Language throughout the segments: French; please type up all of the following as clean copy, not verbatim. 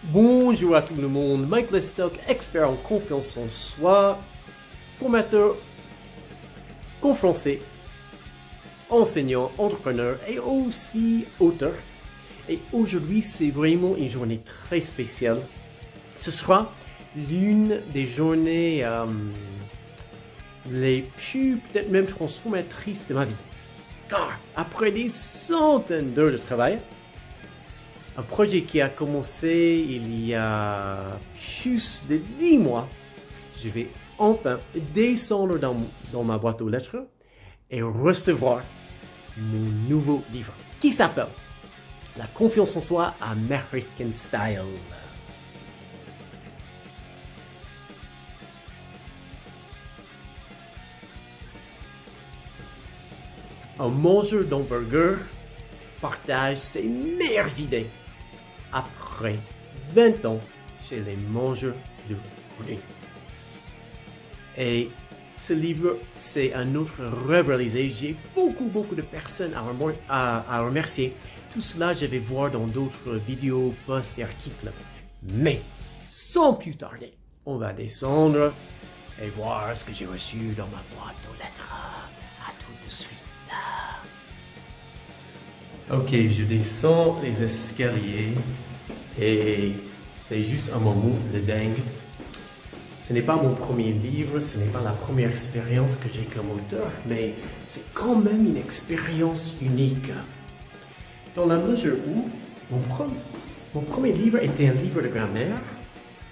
Bonjour à tout le monde, Mike Lestock, expert en confiance en soi, formateur conférencier, enseignant, entrepreneur et aussi auteur. Et aujourd'hui, c'est vraiment une journée très spéciale. Ce sera l'une des journées les plus peut-être même transformatrices de ma vie. Car après des centaines d'heures de travail, un projet qui a commencé il y a plus de 10 mois, je vais enfin descendre dans ma boîte aux lettres et recevoir mon nouveau livre qui s'appelle La confiance en soi American Style. Un mangeur d'hamburger partage ses meilleures idées après 20 ans chez les mangeurs de poulet. Et ce livre, c'est un autre rêve réalisé. J'ai beaucoup de personnes à remercier. Tout cela, je vais voir dans d'autres vidéos, posts et articles. Mais, sans plus tarder, on va descendre et voir ce que j'ai reçu dans ma boîte aux lettres. À tout de suite. Ok, je descends les escaliers et c'est juste un moment de dingue. Ce n'est pas mon premier livre, ce n'est pas la première expérience que j'ai comme auteur, mais c'est quand même une expérience unique. Dans la mesure où mon premier livre était un livre de grammaire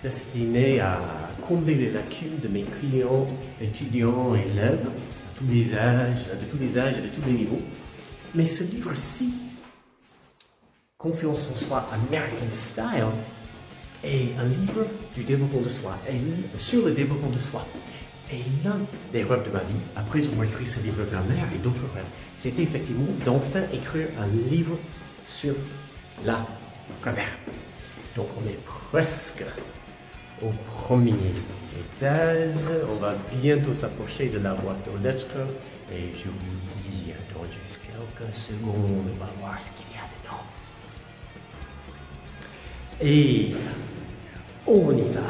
destiné à combler les lacunes de mes clients, étudiants et élèves, de tous les âges et de tous les niveaux. Mais ce livre-ci, Confiance en soi American Style, est un livre du développement de soi, et sur le développement de soi. Et l'un des rêves de ma vie, après avoir écrit ce livre de grammaire et d'autres rêves, c'était effectivement d'enfin écrire un livre sur la grammaire. Donc on est presque au premier étage, on va bientôt s'approcher de la boîte aux lettres, et je vous dis, attends juste quelques secondes, on va voir ce qu'il y a dedans. Et on y va.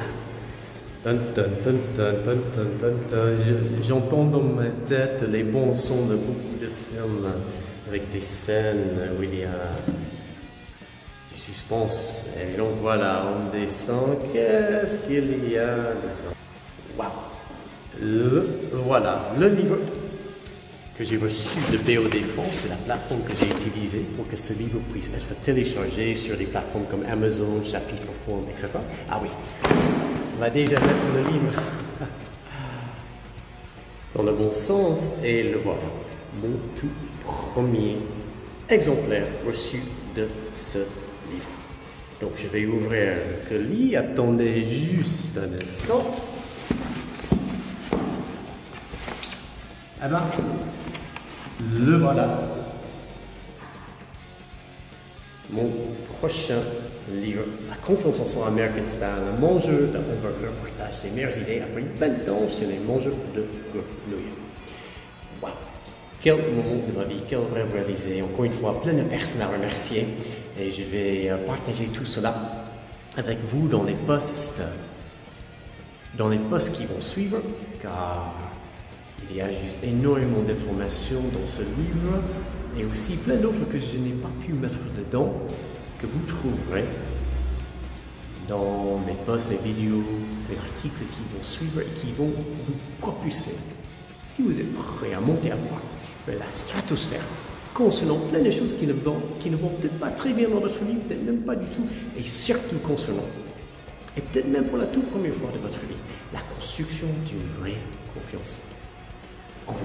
J'entends dans ma tête les bons sons de beaucoup de films avec des scènes où il y a du suspense. Et donc voilà, on descend. Qu'est-ce qu'il y a dedans? Waouh! Voilà, le livre que j'ai reçu de BO Défense, c'est la plateforme que j'ai utilisée pour que ce livre puisse être téléchargé sur des plateformes comme Amazon, Chapitre Form, etc. Ah oui, on va déjà mettre le livre dans le bon sens et le voilà. Mon tout premier exemplaire reçu de ce livre. Donc je vais ouvrir le colis, attendez juste un instant. Ah ben, le voilà. Mon prochain livre, La confiance en soi American Style, le mangeur d'un hamburger partage ses meilleures idées après 20 ans chez les mangeurs de grenouilles. Wow! Quel moment de ma vie, quel rêve réalisé. Encore une fois, plein de personnes à remercier. Et je vais partager tout cela avec vous dans les posts qui vont suivre, car il y a juste énormément d'informations dans ce livre et aussi plein d'autres que je n'ai pas pu mettre dedans, que vous trouverez dans mes posts, mes vidéos, mes articles qui vont suivre et qui vont vous propulser, si vous êtes prêts à monter à bord, vers la stratosphère, concernant plein de choses qui ne vont peut-être pas très bien dans votre vie, peut-être même pas du tout, et surtout concernant, et peut-être même pour la toute première fois de votre vie, la construction d'une vraie confiance en vous,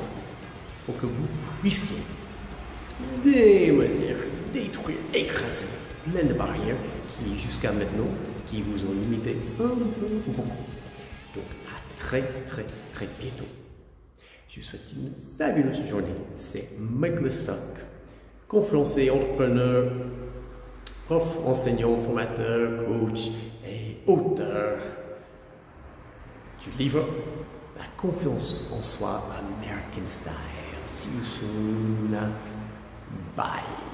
pour que vous puissiez démolir, détruire, écraser plein de barrières qui, jusqu'à maintenant, qui vous ont limité un peu ou beaucoup. Donc, à très bientôt. Je vous souhaite une fabuleuse journée. C'est Mike Lestock, conférencier, entrepreneur, prof, enseignant, formateur, coach et auteur du livre La confiance en soi American Style. See you soon. Bye.